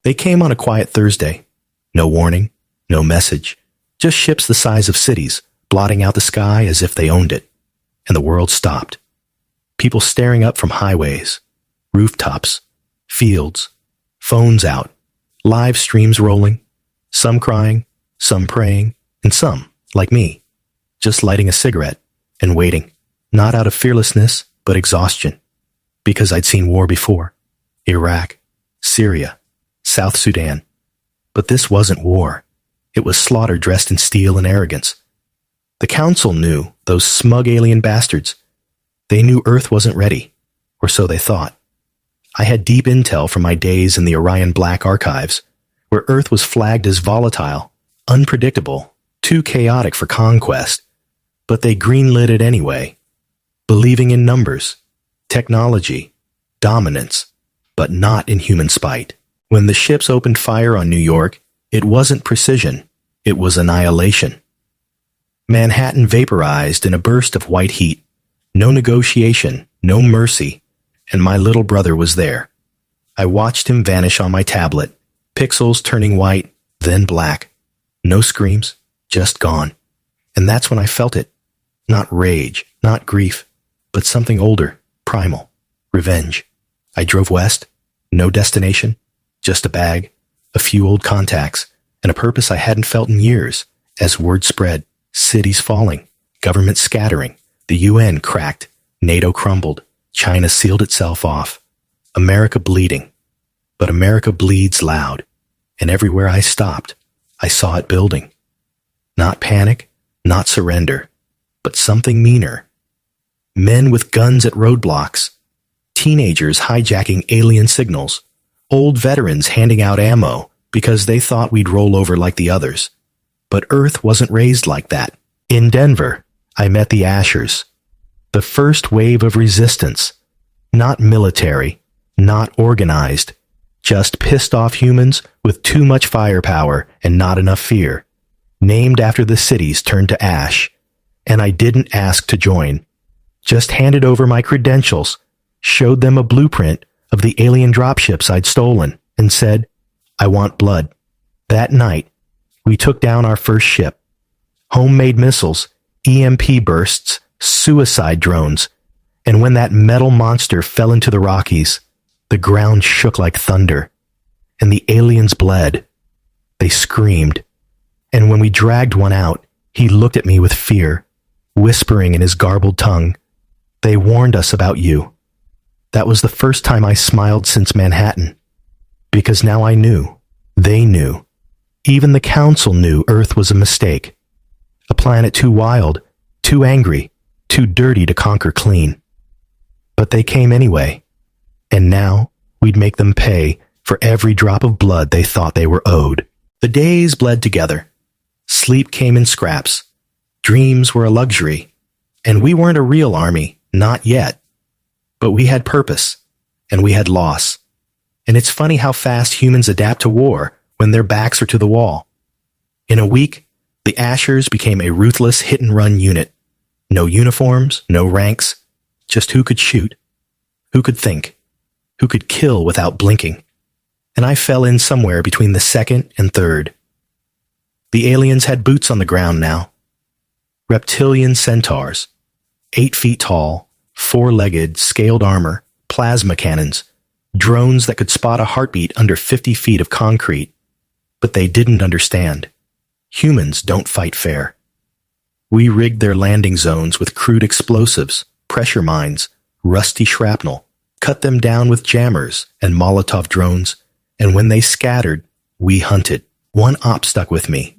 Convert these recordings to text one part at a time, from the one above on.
They came on a quiet Thursday. No warning, no message, just ships the size of cities, blotting out the sky as if they owned it. And the world stopped. People staring up from highways, rooftops, fields, phones out, live streams rolling, some crying, some praying, and some, like me, just lighting a cigarette and waiting, not out of fearlessness, but exhaustion, because I'd seen war before. Iraq, Syria, South Sudan. But this wasn't war. It was slaughter dressed in steel and arrogance. The Council knew, those smug alien bastards. They knew Earth wasn't ready, or so they thought. I had deep intel from my days in the Orion Black archives, where Earth was flagged as volatile, unpredictable, too chaotic for conquest. But they greenlit it anyway, believing in numbers, technology, dominance, but not in human spite. When the ships opened fire on New York, it wasn't precision, it was annihilation. Manhattan vaporized in a burst of white heat. No negotiation, no mercy, and my little brother was there. I watched him vanish on my tablet, pixels turning white, then black. No screams, just gone. And that's when I felt it. Not rage, not grief, but something older, primal, revenge. I drove west, no destination, just a bag, a few old contacts, and a purpose I hadn't felt in years. As word spread, cities falling, government scattering, the UN cracked, NATO crumbled, China sealed itself off, America bleeding. But America bleeds loud, and everywhere I stopped, I saw it building. Not panic, not surrender, but something meaner. Men with guns at roadblocks, teenagers hijacking alien signals, old veterans handing out ammo because they thought we'd roll over like the others. But Earth wasn't raised like that. In Denver, I met the Ashers, the first wave of resistance. Not military, not organized, just pissed off humans with too much firepower and not enough fear, named after the cities turned to ash. And I didn't ask to join, just handed over my credentials, showed them a blueprint of the alien dropships I'd stolen, and said, I want blood. That night, we took down our first ship. Homemade missiles, EMP bursts, suicide drones, and when that metal monster fell into the Rockies, the ground shook like thunder, and the aliens bled. They screamed, and when we dragged one out, he looked at me with fear, whispering in his garbled tongue, They warned us about you. That was the first time I smiled since Manhattan, because now I knew, they knew, even the Council knew Earth was a mistake, a planet too wild, too angry, too dirty to conquer clean. But they came anyway, and now we'd make them pay for every drop of blood they thought they were owed. The days bled together. Sleep came in scraps. Dreams were a luxury. And we weren't a real army, not yet. But we had purpose, and we had loss. And it's funny how fast humans adapt to war when their backs are to the wall. In a week, the Ashers became a ruthless hit-and-run unit. No uniforms, no ranks, just who could shoot, who could think, who could kill without blinking. And I fell in somewhere between the second and third. The aliens had boots on the ground now. Reptilian centaurs, 8 feet tall, 4-legged, scaled armor, plasma cannons, drones that could spot a heartbeat under 50 feet of concrete. But they didn't understand. Humans don't fight fair. We rigged their landing zones with crude explosives, pressure mines, rusty shrapnel, cut them down with jammers and Molotov drones, and when they scattered, we hunted. One op stuck with me.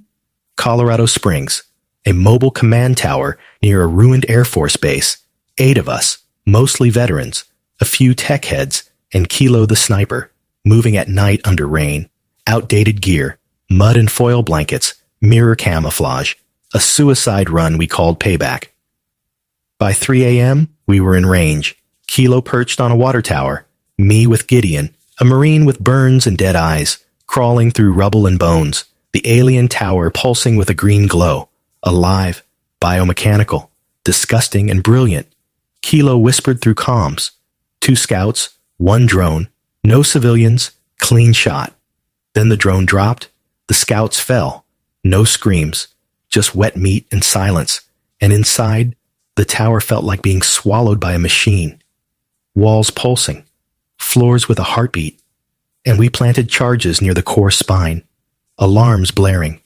Colorado Springs, a mobile command tower near a ruined Air Force base. 8 of us, mostly veterans, a few tech heads, and Kilo the sniper, moving at night under rain, outdated gear, mud and foil blankets, mirror camouflage, a suicide run we called payback. By 3 a.m., we were in range. Kilo perched on a water tower, me with Gideon, a Marine with burns and dead eyes, crawling through rubble and bones, the alien tower pulsing with a green glow, alive, biomechanical, disgusting and brilliant. Kilo whispered through comms. 2 scouts, 1 drone, no civilians, clean shot. Then the drone dropped, the scouts fell. No screams, just wet meat and silence. And inside, the tower felt like being swallowed by a machine. Walls pulsing, floors with a heartbeat. And we planted charges near the core spine, alarms blaring.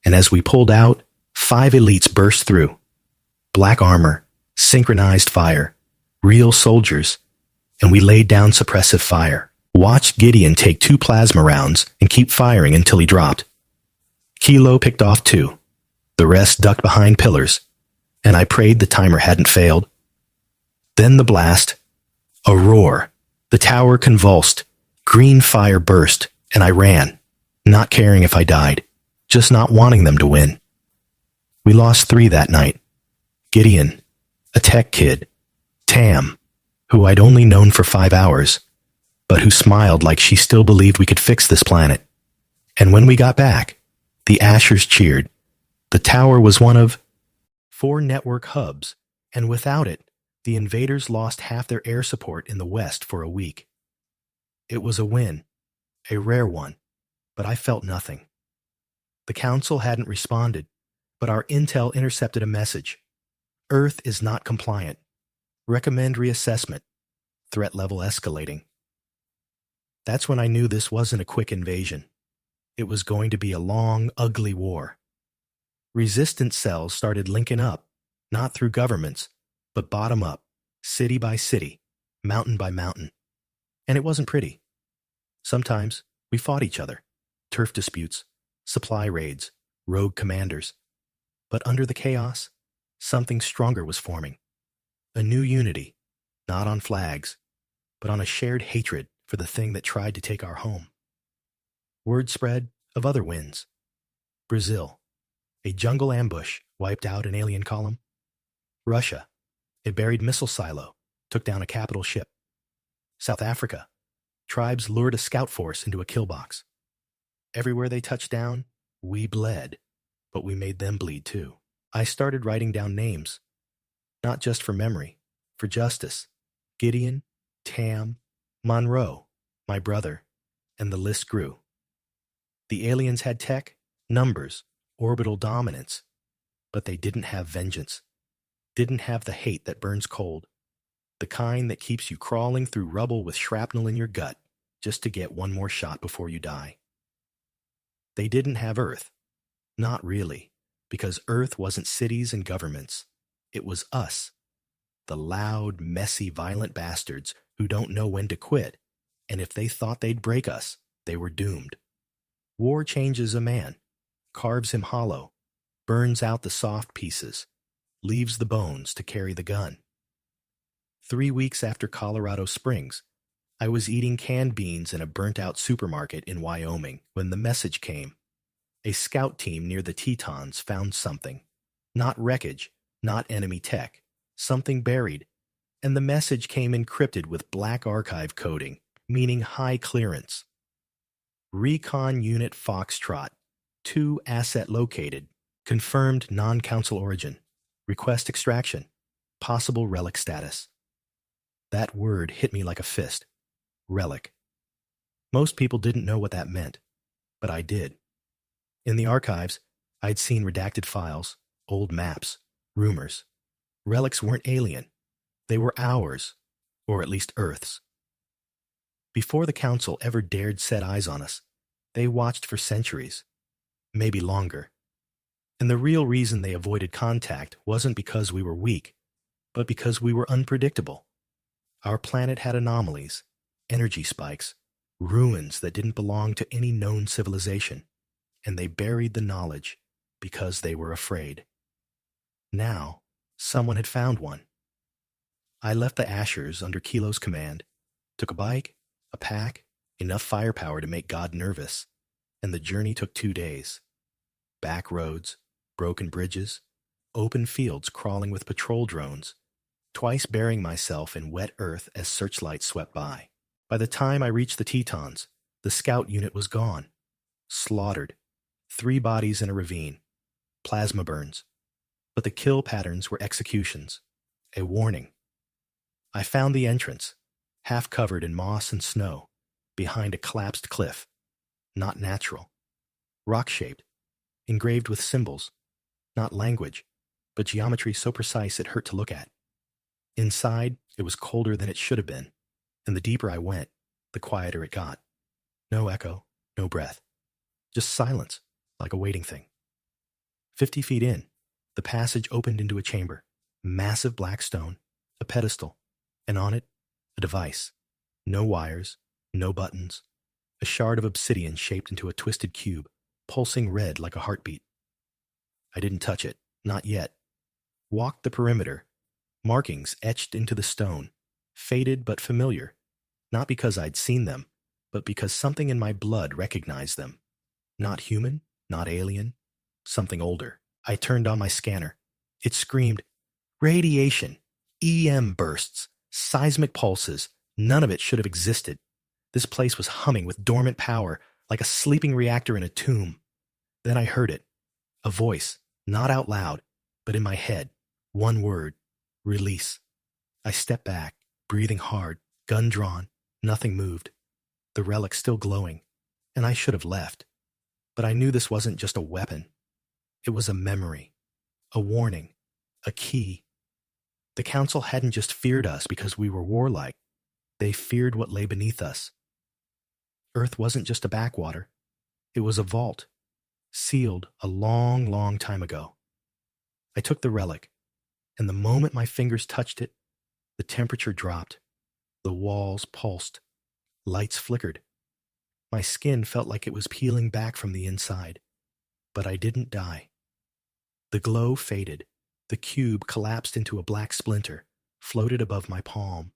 And as we pulled out, 5 elites burst through. Black armor, synchronized fire, real soldiers. And we laid down suppressive fire. Watched Gideon take 2 plasma rounds and keep firing until he dropped. Kilo picked off 2. The rest ducked behind pillars, and I prayed the timer hadn't failed. Then the blast. A roar. The tower convulsed. Green fire burst, and I ran, not caring if I died, just not wanting them to win. We lost 3 that night. Gideon, a tech kid, Tam, who I'd only known for 5 hours, but who smiled like she still believed we could fix this planet. And when we got back, the Ashers cheered. The tower was one of 4 network hubs, and without it, the invaders lost half their air support in the West for a week. It was a win, a rare one, but I felt nothing. The Council hadn't responded, but our intel intercepted a message. Earth is not compliant. Recommend reassessment. Threat level escalating. That's when I knew this wasn't a quick invasion. It was going to be a long, ugly war. Resistance cells started linking up, not through governments, but bottom up, city by city, mountain by mountain. And it wasn't pretty. Sometimes we fought each other, turf disputes, supply raids, rogue commanders. But under the chaos, something stronger was forming. A new unity, not on flags, but on a shared hatred for the thing that tried to take our home. Word spread of other wins. Brazil, a jungle ambush wiped out an alien column. Russia, a buried missile silo took down a capital ship. South Africa, tribes lured a scout force into a kill box. Everywhere they touched down, we bled, but we made them bleed too. I started writing down names, not just for memory, for justice. Gideon, Tam, Monroe, my brother, and the list grew. The aliens had tech, numbers, orbital dominance, but they didn't have vengeance, didn't have the hate that burns cold, the kind that keeps you crawling through rubble with shrapnel in your gut just to get one more shot before you die. They didn't have Earth. Not really, because Earth wasn't cities and governments. It was us, the loud, messy, violent bastards who don't know when to quit, and if they thought they'd break us, they were doomed. War changes a man, carves him hollow, burns out the soft pieces, leaves the bones to carry the gun. 3 weeks after Colorado Springs, I was eating canned beans in a burnt-out supermarket in Wyoming when the message came. A scout team near the Tetons found something. Not wreckage, not enemy tech, something buried. And the message came encrypted with black archive coding, meaning high clearance. Recon Unit Foxtrot, 2 asset located, confirmed non-council origin, request extraction, possible relic status. That word hit me like a fist. Relic. Most people didn't know what that meant, but I did. In the archives, I'd seen redacted files, old maps, rumors. Relics weren't alien. They were ours, or at least Earth's. Before the Council ever dared set eyes on us, they watched for centuries, maybe longer. And the real reason they avoided contact wasn't because we were weak, but because we were unpredictable. Our planet had anomalies, energy spikes, ruins that didn't belong to any known civilization, and they buried the knowledge because they were afraid. Now, someone had found one. I left the Ashers under Kilo's command, took a bike, a pack, enough firepower to make God nervous, and the journey took 2 days. Back roads, broken bridges, open fields crawling with patrol drones, twice burying myself in wet earth as searchlights swept by. By the time I reached the Tetons, the scout unit was gone. Slaughtered. 3 bodies in a ravine. Plasma burns. But the kill patterns were executions. A warning. I found the entrance, half covered in moss and snow, behind a collapsed cliff. not natural. Rock-shaped, engraved with symbols, not language, but geometry so precise it hurt to look at. Inside, it was colder than it should have been, and the deeper I went, the quieter it got. No echo, no breath. Just silence, like a waiting thing. 50 feet in, the passage opened into a chamber. Massive black stone, a pedestal, and on it, a device. No wires, no buttons. A shard of obsidian shaped into a twisted cube, pulsing red like a heartbeat. I didn't touch it, not yet. Walked the perimeter, markings etched into the stone, faded but familiar, not because I'd seen them, but because something in my blood recognized them. Not human, not alien, something older. I turned on my scanner. It screamed, radiation, EM bursts, seismic pulses. None of it should have existed. This place was humming with dormant power, like a sleeping reactor in a tomb. Then I heard it. A voice, not out loud, but in my head. One word, release. I stepped back, breathing hard, gun drawn. Nothing moved. The relic still glowing, and I should have left. But I knew this wasn't just a weapon. It was a memory, a warning, a key. The council hadn't just feared us because we were warlike. They feared what lay beneath us. Earth wasn't just a backwater. It was a vault, sealed a long, long time ago. I took the relic, and the moment my fingers touched it, the temperature dropped. The walls pulsed. Lights flickered. My skin felt like it was peeling back from the inside. But I didn't die. The glow faded. The cube collapsed into a black splinter, floated above my palm,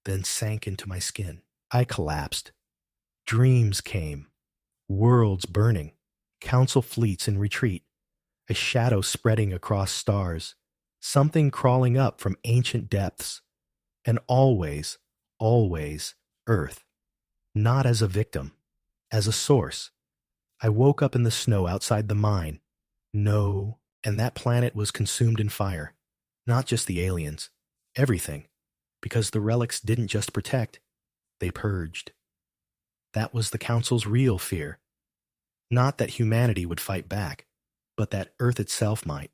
then sank into my skin. I collapsed. Dreams came. Worlds burning. Council fleets in retreat. A shadow spreading across stars. Something crawling up from ancient depths. And always, always, Earth. Not as a victim, as a source. I woke up in the snow outside the mine. No, and that planet was consumed in fire. Not just the aliens, everything. Because the relics didn't just protect, they purged. That was the Council's real fear. Not that humanity would fight back, but that Earth itself might.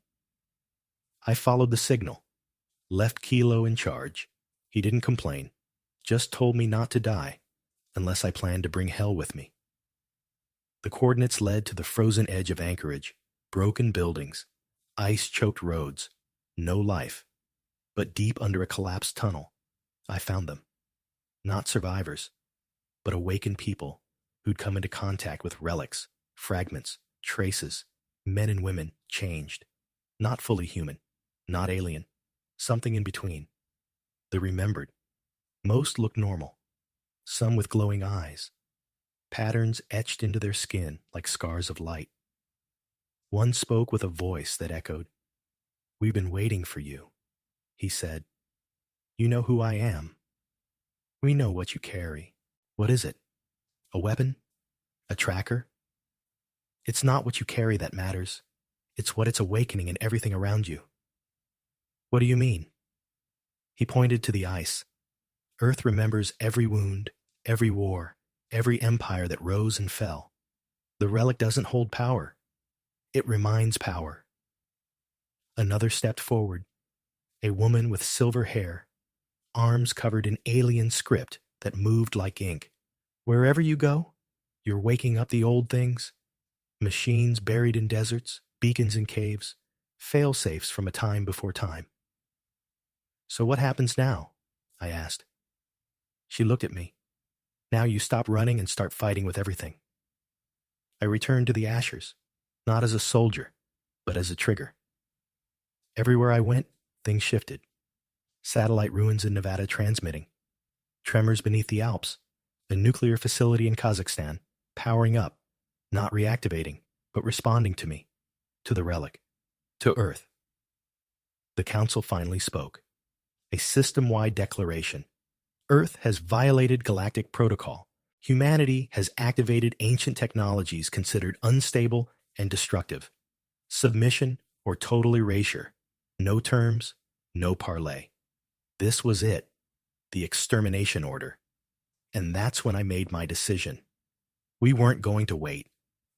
I followed the signal, left Kilo in charge. He didn't complain, just told me not to die, unless I planned to bring hell with me. The coordinates led to the frozen edge of Anchorage, broken buildings, ice-choked roads, no life. But deep under a collapsed tunnel, I found them. Not survivors, but awakened people who'd come into contact with relics, fragments, traces, men and women changed. Not fully human, not alien, something in between. The remembered. Most looked normal, some with glowing eyes, patterns etched into their skin like scars of light. One spoke with a voice that echoed, "We've been waiting for you," he said. "You know who I am. We know what you carry. What is it? A weapon? A tracker? It's not what you carry that matters. It's what it's awakening in everything around you." "What do you mean?" He pointed to the ice. Earth remembers every wound, every war, every empire that rose and fell. The relic doesn't hold power. It reminds power. Another stepped forward, a woman with silver hair, arms covered in alien script that moved like ink. "Wherever you go, you're waking up the old things. Machines buried in deserts, beacons in caves, fail-safes from a time before time." "So what happens now?" I asked. She looked at me. "Now you stop running and start fighting with everything." I returned to the Ashers, not as a soldier, but as a trigger. Everywhere I went, things shifted. Satellite ruins in Nevada transmitting. Tremors beneath the Alps. A nuclear facility in Kazakhstan, powering up, not reactivating, but responding to me, to the relic, to Earth. The Council finally spoke. A system-wide declaration. Earth has violated galactic protocol. Humanity has activated ancient technologies considered unstable and destructive. Submission or total erasure. No terms, no parley. This was it, the extermination order. And that's when I made my decision. We weren't going to wait,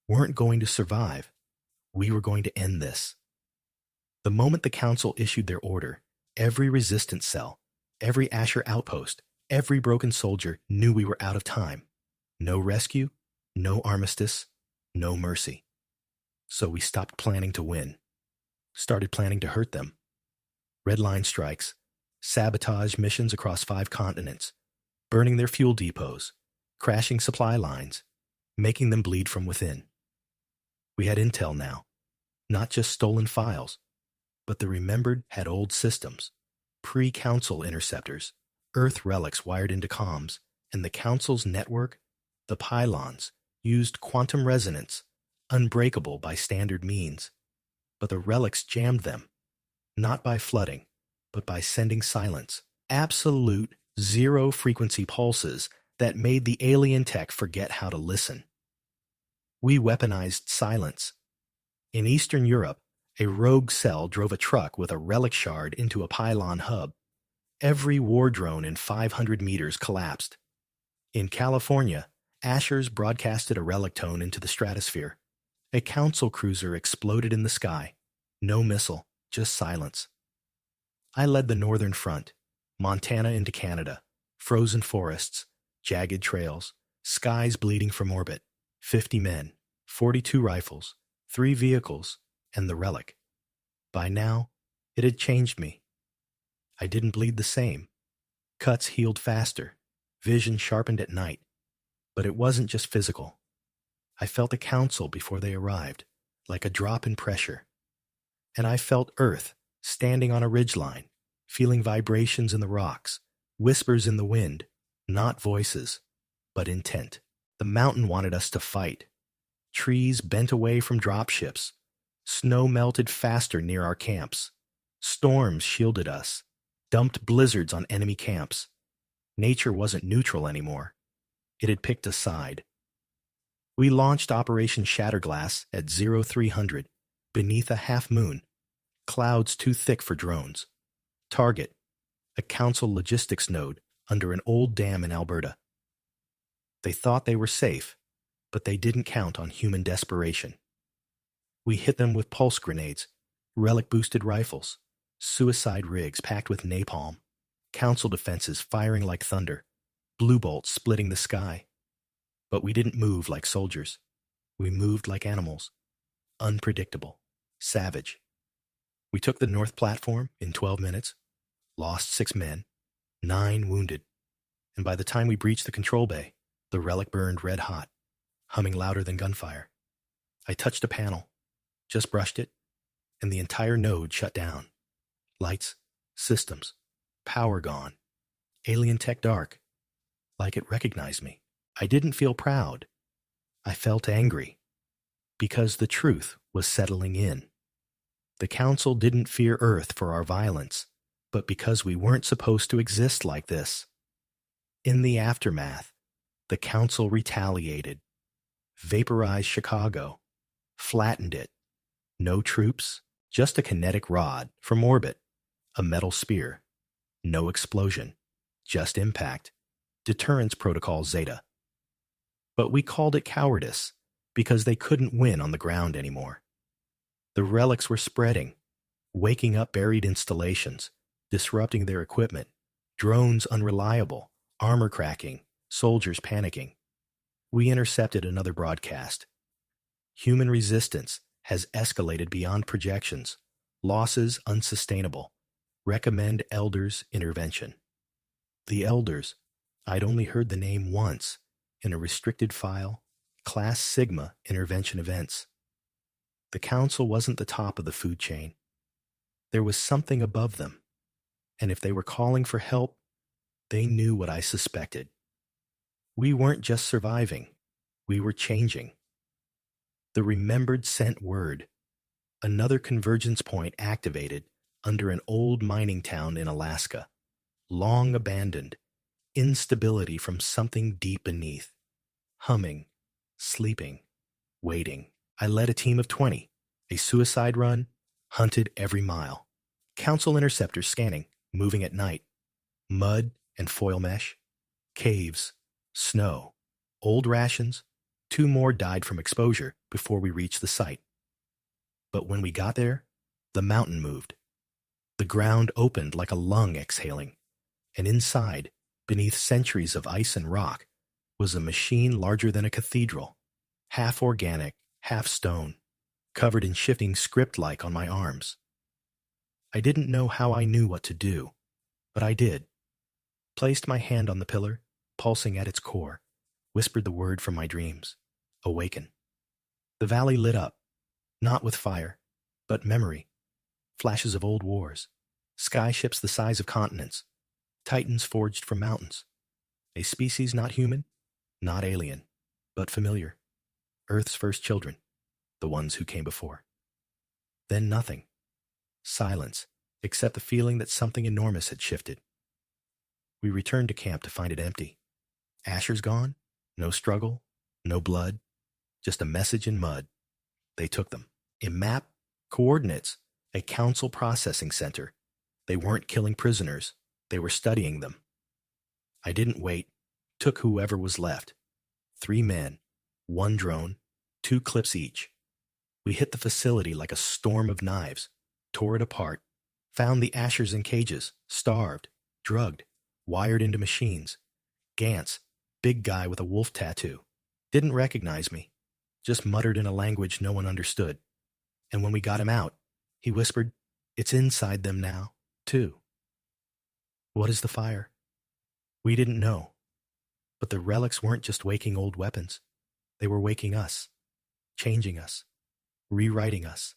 weren't going to survive. We were going to end this. The moment the council issued their order, every resistance cell, every Asher outpost, every broken soldier knew we were out of time. No rescue, no armistice, no mercy. So we stopped planning to win, started planning to hurt them. Red line strikes, sabotage missions across 5 continents, burning their fuel depots, crashing supply lines, making them bleed from within. We had intel now, not just stolen files, but the remembered had old systems, pre-council interceptors, Earth relics wired into comms, and the council's network, the pylons, used quantum resonance, unbreakable by standard means. But the relics jammed them, not by flooding, but by sending silence, absolute zero-frequency pulses that made the alien tech forget how to listen. We weaponized silence. In Eastern Europe, a rogue cell drove a truck with a relic shard into a pylon hub. Every war drone in 500 meters collapsed. In California, Ashers broadcasted a relic tone into the stratosphere. A council cruiser exploded in the sky. No missile, just silence. I led the northern front, Montana into Canada, frozen forests, jagged trails, skies bleeding from orbit, 50 men, 42 rifles, 3 vehicles, and the relic. By now, it had changed me. I didn't bleed the same. Cuts healed faster, vision sharpened at night. But it wasn't just physical. I felt the council before they arrived, like a drop in pressure. And I felt Earth standing on a ridgeline, feeling vibrations in the rocks, whispers in the wind, not voices, but intent. The mountain wanted us to fight. Trees bent away from dropships. Snow melted faster near our camps. Storms shielded us, dumped blizzards on enemy camps. Nature wasn't neutral anymore. It had picked a side. We launched Operation Shatterglass at 0300, beneath a half-moon, clouds too thick for drones. Target, a council logistics node under an old dam in Alberta. They thought they were safe, but they didn't count on human desperation. We hit them with pulse grenades, relic-boosted rifles, suicide rigs packed with napalm, council defenses firing like thunder, blue bolts splitting the sky. But we didn't move like soldiers. We moved like animals. Unpredictable. Savage. We took the north platform in 12 minutes, lost 6 men, 9 wounded, and by the time we breached the control bay, the relic burned red hot, humming louder than gunfire. I touched a panel, just brushed it, and the entire node shut down. Lights, systems, power gone, alien tech dark, like it recognized me. I didn't feel proud. I felt angry, because the truth was settling in. The council didn't fear Earth for our violence, but because we weren't supposed to exist like this. In the aftermath, the council retaliated, vaporized Chicago, flattened it. No troops, just a kinetic rod from orbit, a metal spear. No explosion, just impact. Deterrence Protocol Zeta. But we called it cowardice because they couldn't win on the ground anymore. The relics were spreading, waking up buried installations, disrupting their equipment, drones unreliable, armor cracking, soldiers panicking. We intercepted another broadcast. Human resistance has escalated beyond projections. Losses unsustainable. Recommend Elders intervention. The Elders, I'd only heard the name once in a restricted file, Class Sigma intervention events. The council wasn't the top of the food chain. There was something above them, and if they were calling for help, they knew what I suspected. We weren't just surviving, we were changing. The remembered sent word. Another convergence point activated under an old mining town in Alaska, long abandoned. Instability from something deep beneath. Humming, sleeping, waiting. I led a team of 20, a suicide run, hunted every mile. Council interceptors scanning, moving at night. Mud and foil mesh, caves, snow, old rations, 2 more died from exposure before we reached the site. But when we got there, the mountain moved. The ground opened like a lung exhaling, and inside, beneath centuries of ice and rock, was a machine larger than a cathedral, half organic, half stone, covered in shifting script-like on my arms. I didn't know how I knew what to do, but I did. Placed my hand on the pillar, pulsing at its core, whispered the word from my dreams, awaken. The valley lit up, not with fire, but memory, flashes of old wars, skyships the size of continents, titans forged from mountains, a species not human, not alien, but familiar, Earth's first children, the ones who came before. Then nothing. Silence, except the feeling that something enormous had shifted. We returned to camp to find it empty. Ashers gone, no struggle, no blood, just a message in mud. They took them. A map, coordinates, a council processing center. They weren't killing prisoners, they were studying them. I didn't wait, took whoever was left. 3 men, 1 drone, 2 clips each. We hit the facility like a storm of knives, tore it apart, found the Ashers in cages, starved, drugged, wired into machines. Gantz, big guy with a wolf tattoo, didn't recognize me, just muttered in a language no one understood. And when we got him out, he whispered, "It's inside them now, too." What is the fire? We didn't know. But the relics weren't just waking old weapons. They were waking us, changing us, rewriting us,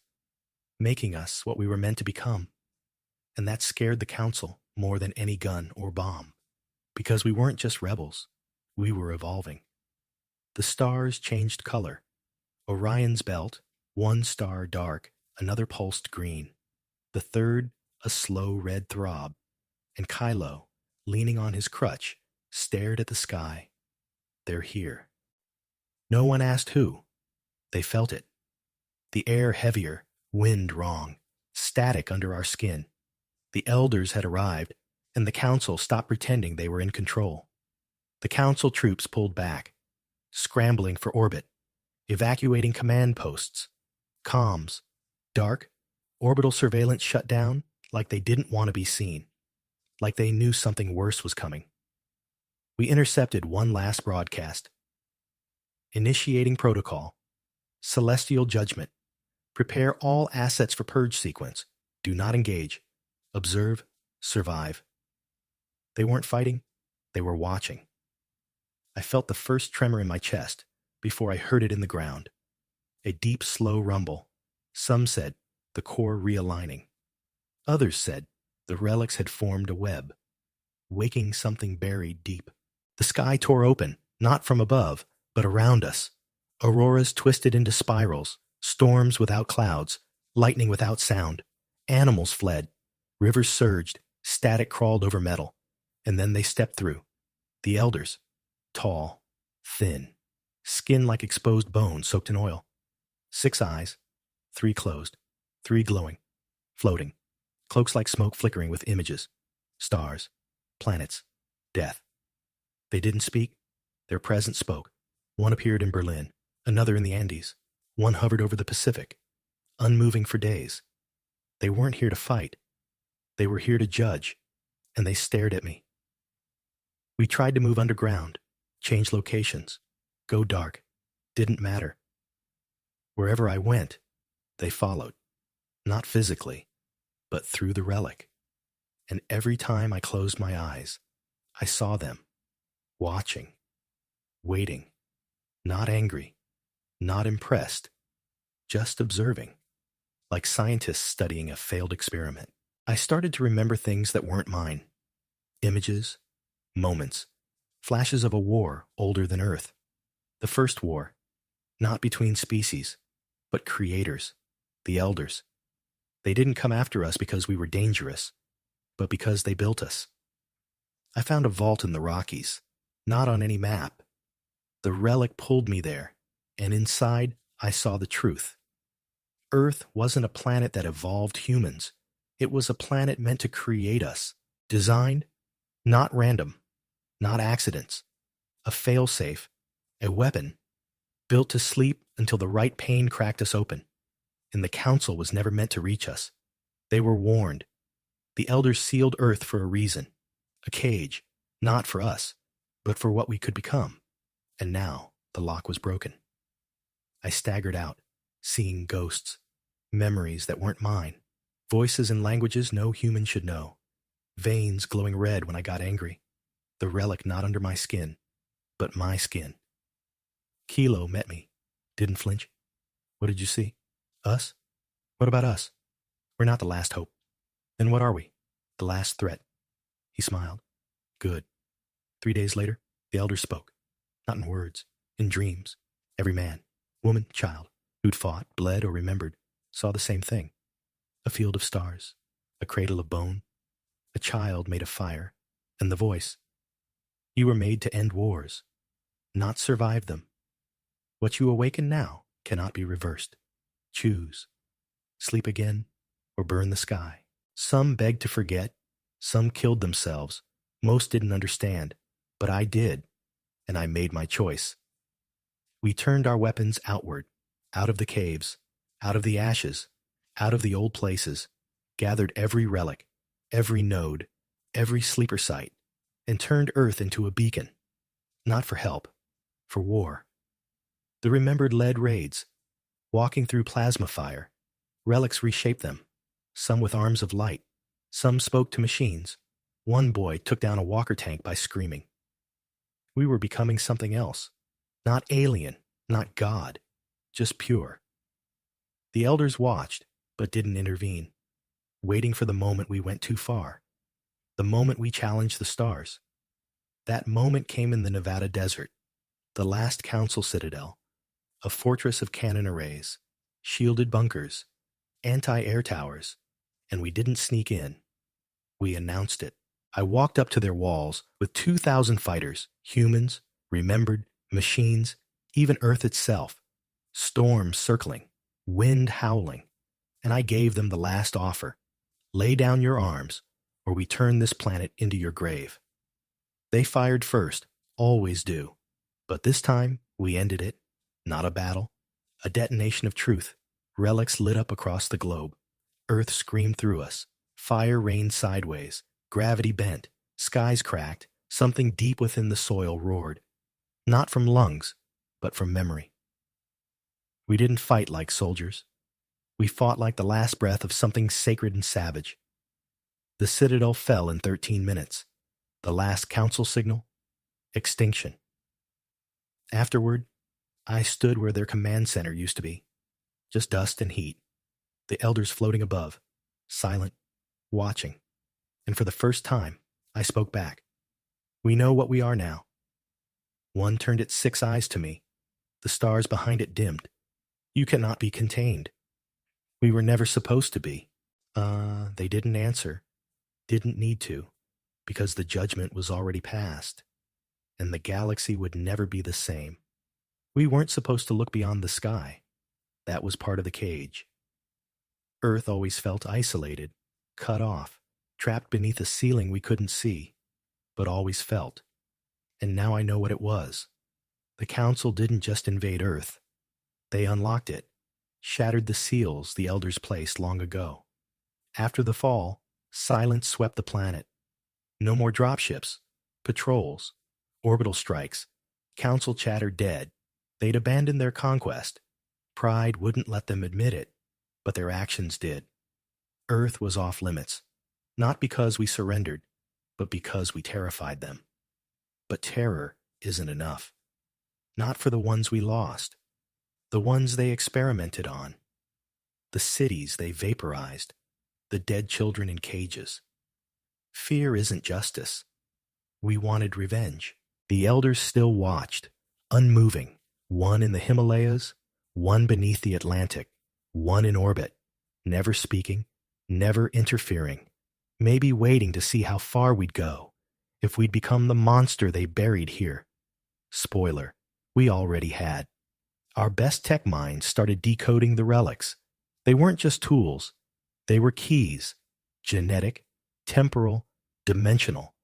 making us what we were meant to become. And that scared the council more than any gun or bomb, because we weren't just rebels, we were evolving. The stars changed color. Orion's belt, 1 star dark, another pulsed green. The third, a slow red throb. And Kylo, leaning on his crutch, stared at the sky. They're here. No one asked who. They felt it. The air heavier, wind wrong, static under our skin. The elders had arrived, and the council stopped pretending they were in control. The council troops pulled back, scrambling for orbit, evacuating command posts, comms, dark, orbital surveillance shut down like they didn't want to be seen, like they knew something worse was coming. We intercepted one last broadcast. Initiating protocol. Celestial judgment. Prepare all assets for purge sequence. Do not engage. Observe. Survive. They weren't fighting. They were watching. I felt the first tremor in my chest before I heard it in the ground. A deep, slow rumble. Some said the core realigning. Others said the relics had formed a web, waking something buried deep. The sky tore open, not from above, but around us. Auroras twisted into spirals, storms without clouds, lightning without sound. Animals fled. Rivers surged, static crawled over metal. And then they stepped through. The elders, tall, thin, skin like exposed bone soaked in oil. 6 eyes, 3 closed, 3 glowing, floating. Cloaks like smoke flickering with images, stars, planets, death. They didn't speak. Their presence spoke. One appeared in Berlin, another in the Andes. One hovered over the Pacific, unmoving for days. They weren't here to fight. They were here to judge, and they stared at me. We tried to move underground, change locations, go dark. Didn't matter. Wherever I went, they followed. Not physically, but through the relic. And every time I closed my eyes, I saw them, watching, waiting, not angry, not impressed, just observing, like scientists studying a failed experiment. I started to remember things that weren't mine. Images, moments, flashes of a war older than Earth. The first war, not between species, but creators, the elders. They didn't come after us because we were dangerous, but because they built us. I found a vault in the Rockies, not on any map. The relic pulled me there, and inside I saw the truth. Earth wasn't a planet that evolved humans. It was a planet meant to create us, designed, not random, not accidents, a failsafe, a weapon, built to sleep until the right pain cracked us open. And the council was never meant to reach us. They were warned. The elders sealed Earth for a reason. A cage, not for us, but for what we could become. And now the lock was broken. I staggered out, seeing ghosts, memories that weren't mine, voices and languages no human should know, veins glowing red when I got angry, the relic not under my skin, but my skin. Kilo met me, didn't flinch. What did you see? Us? What about us? We're not the last hope. Then what are we? The last threat. He smiled. Good. 3 days later, the elders spoke. Not in words, in dreams. Every man, woman, child, who'd fought, bled, or remembered, saw the same thing. A field of stars, a cradle of bone, a child made of fire, and the voice. You were made to end wars, not survive them. What you awaken now cannot be reversed. Choose. Sleep again, or burn the sky. Some begged to forget, some killed themselves. Most didn't understand, but I did, and I made my choice. We turned our weapons outward, out of the caves, out of the ashes, out of the old places, gathered every relic, every node, every sleeper site, and turned Earth into a beacon. Not for help, for war. The remembered led raids, walking through plasma fire. Relics reshaped them, some with arms of light, some spoke to machines. One boy took down a walker tank by screaming. We were becoming something else, not alien, not God, just pure. The elders watched, but didn't intervene, waiting for the moment we went too far, the moment we challenged the stars. That moment came in the Nevada desert, the last council citadel, a fortress of cannon arrays, shielded bunkers, anti-air towers, and we didn't sneak in. We announced it. I walked up to their walls with 2,000 fighters, humans, remembered, machines, even Earth itself, storms circling, wind howling, and I gave them the last offer. Lay down your arms, or we turn this planet into your grave. They fired first, always do, but this time we ended it. Not a battle, a detonation of truth. Relics lit up across the globe. Earth screamed through us. Fire rained sideways. Gravity bent. Skies cracked. Something deep within the soil roared. Not from lungs, but from memory. We didn't fight like soldiers. We fought like the last breath of something sacred and savage. The citadel fell in 13 minutes. The last council signal? Extinction. Afterward, I stood where their command center used to be. Just dust and heat. The elders floating above, silent, watching. And for the first time, I spoke back. We know what we are now. One turned its 6 eyes to me. The stars behind it dimmed. You cannot be contained. We were never supposed to be. They didn't answer. Didn't need to, because the judgment was already passed. And the galaxy would never be the same. We weren't supposed to look beyond the sky. That was part of the cage. Earth always felt isolated, cut off, trapped beneath a ceiling we couldn't see, but always felt. And now I know what it was. The Council didn't just invade Earth. They unlocked it, shattered the seals the elders placed long ago. After the fall, silence swept the planet. No more dropships, patrols, orbital strikes. Council chatter dead. They'd abandoned their conquest. Pride wouldn't let them admit it, but their actions did. Earth was off limits, not because we surrendered, but because we terrified them. But terror isn't enough. Not for the ones we lost, the ones they experimented on, the cities they vaporized, the dead children in cages. Fear isn't justice. We wanted revenge. The elders still watched, unmoving, one in the Himalayas, one beneath the Atlantic, one in orbit, never speaking, never interfering, maybe waiting to see how far we'd go, if we'd become the monster they buried here. Spoiler, we already had. Our best tech minds started decoding the relics. They weren't just tools. They were keys, genetic, temporal, dimensional.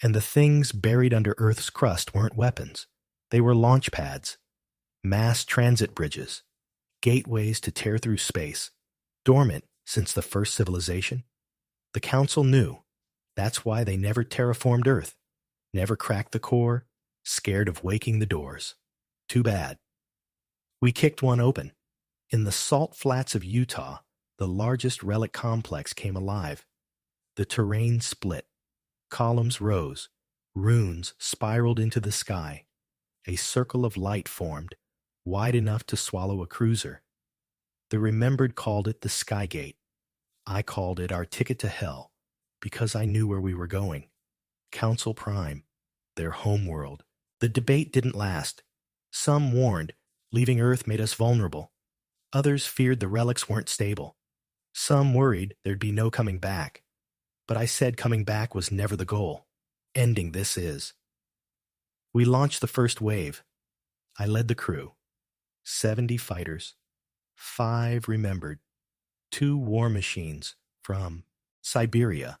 And the things buried under Earth's crust weren't weapons. They were launch pads. mass transit bridges, gateways to tear through space, dormant since the first civilization. The Council knew. That's why they never terraformed Earth, never cracked the core, scared of waking the doors. Too bad. We kicked one open. In the salt flats of Utah, the largest relic complex came alive. The terrain split. Columns rose. Runes spiraled into the sky. A circle of light formed, wide enough to swallow a cruiser. The Remembered called it the Skygate. I called it our ticket to hell, because I knew where we were going. Council Prime, their homeworld. The debate didn't last. Some warned, leaving Earth made us vulnerable. Others feared the relics weren't stable. Some worried there'd be no coming back. But I said coming back was never the goal. Ending this is. We launched the first wave. I led the crew. 70 fighters. 5 remembered. 2 war machines from Siberia.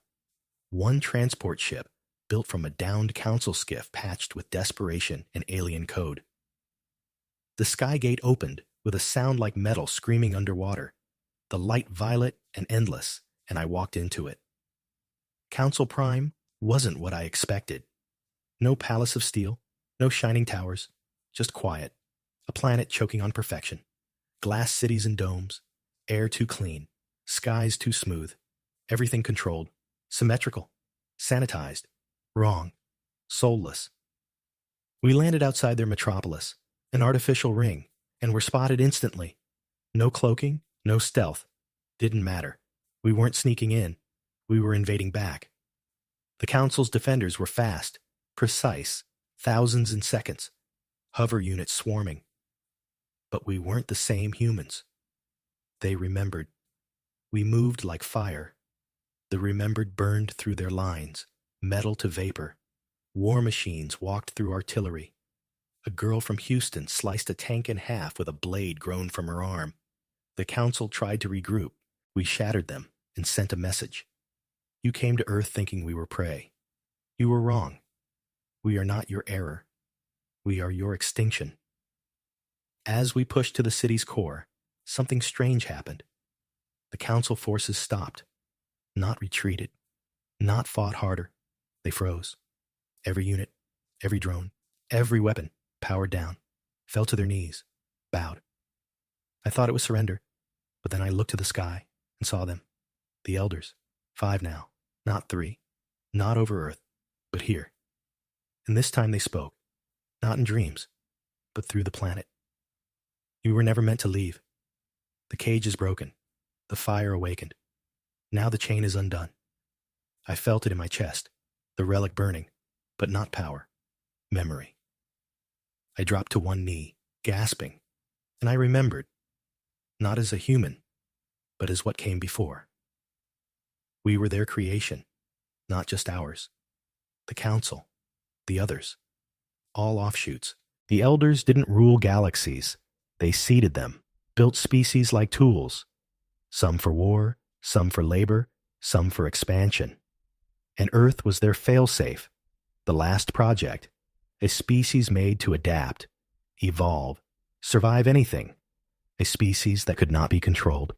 1 transport ship built from a downed council skiff patched with desperation and alien code. The Skygate opened with a sound like metal screaming underwater. The light violet and endless, and I walked into it. Council Prime wasn't what I expected. No palace of steel, no shining towers, just quiet. A planet choking on perfection. Glass cities and domes, air too clean, skies too smooth, everything controlled, symmetrical, sanitized, wrong, soulless. We landed outside their metropolis, an artificial ring, and were spotted instantly. No cloaking, no stealth. Didn't matter. We weren't sneaking in. We were invading back. The Council's defenders were fast, precise, thousands in seconds. Hover units swarming. But we weren't the same humans. They remembered. We moved like fire. The Remembered burned through their lines, metal to vapor. War machines walked through artillery. A girl from Houston sliced a tank in half with a blade grown from her arm. The Council tried to regroup. We shattered them and sent a message. You came to Earth thinking we were prey. You were wrong. We are not your error. We are your extinction. As we pushed to the city's core, something strange happened. The Council forces stopped, not retreated, not fought harder. They froze. Every unit, every drone, every weapon, powered down, fell to their knees, bowed. I thought it was surrender, but then I looked to the sky and saw them, the elders, 5 now, not 3, not over Earth, but here. And this time they spoke, not in dreams, but through the planet. You were never meant to leave. The cage is broken. The fire awakened. Now the chain is undone. I felt it in my chest, the relic burning, but not power, memory. I dropped to one knee, gasping, and I remembered, not as a human, but as what came before. We were their creation, not just ours. The Council, the others, all offshoots. The elders didn't rule galaxies. They seeded them, built species like tools, some for war, some for labor, some for expansion. And Earth was their failsafe, the last project, a species made to adapt, evolve, survive anything, a species that could not be controlled.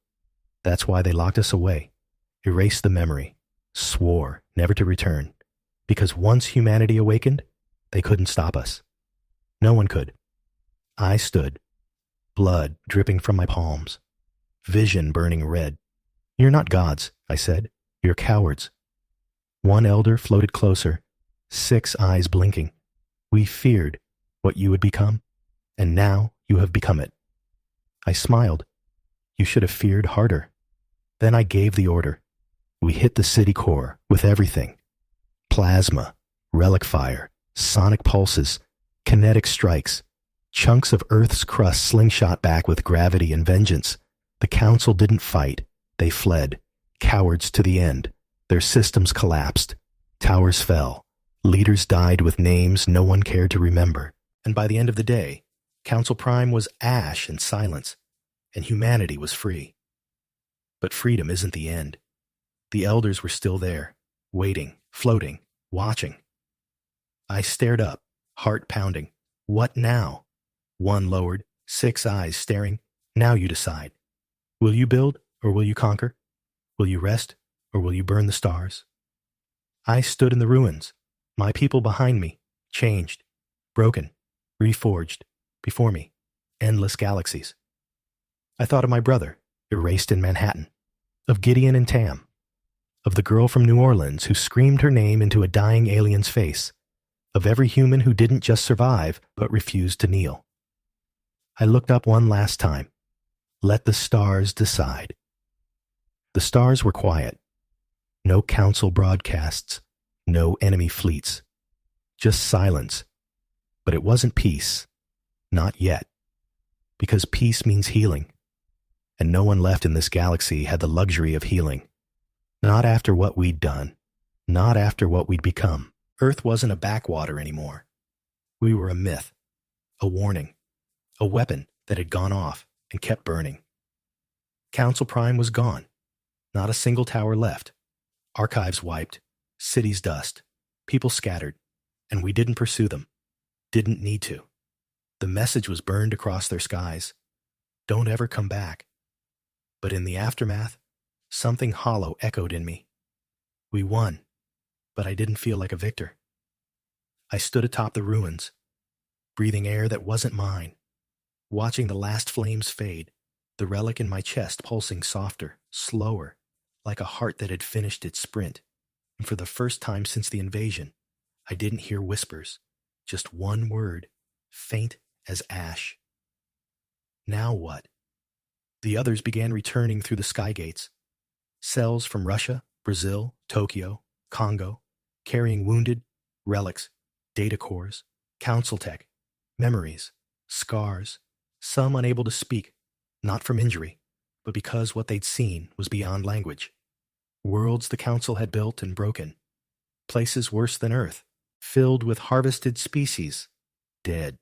That's why they locked us away, erased the memory, swore never to return, because once humanity awakened, they couldn't stop us. No one could. I stood, blood dripping from my palms, vision burning red. You're not gods, I said. You're cowards. One elder floated closer, 6 eyes blinking. We feared what you would become, and now you have become it. I smiled. You should have feared harder. Then I gave the order. We hit the city core with everything. Plasma, relic fire, sonic pulses, kinetic strikes, chunks of Earth's crust slingshot back with gravity and vengeance. The Council didn't fight. They fled, cowards to the end. Their systems collapsed. Towers fell. Leaders died with names no one cared to remember. And by the end of the day, Council Prime was ash and silence, and humanity was free. But freedom isn't the end. The elders were still there, waiting, floating, watching. I stared up, heart pounding. What now? One lowered, 6 eyes staring. Now you decide. Will you build or will you conquer? Will you rest or will you burn the stars? I stood in the ruins, my people behind me, changed, broken, reforged, before me, endless galaxies. I thought of my brother, erased in Manhattan, of Gideon and Tam, of the girl from New Orleans who screamed her name into a dying alien's face, of every human who didn't just survive but refused to kneel. I looked up one last time. Let the stars decide. The stars were quiet. No council broadcasts, no enemy fleets, just silence. But it wasn't peace, not yet, because peace means healing, and no one left in this galaxy had the luxury of healing. Not after what we'd done, not after what we'd become. Earth wasn't a backwater anymore. We were a myth, a warning, a weapon that had gone off and kept burning. Council Prime was gone, not a single tower left. Archives wiped, cities dust, people scattered, and we didn't pursue them, didn't need to. The message was burned across their skies. Don't ever come back. But in the aftermath, something hollow echoed in me. We won, but I didn't feel like a victor. I stood atop the ruins, breathing air that wasn't mine, watching the last flames fade, the relic in my chest pulsing softer, slower, like a heart that had finished its sprint. And for the first time since the invasion, I didn't hear whispers, just one word, faint as ash. Now what? The others began returning through the sky gates. Cells from Russia, Brazil, Tokyo, Congo, carrying wounded, relics, data cores, council tech, memories, scars, some unable to speak, not from injury, but because what they'd seen was beyond language. Worlds the council had built and broken. Places worse than Earth, filled with harvested species, dead.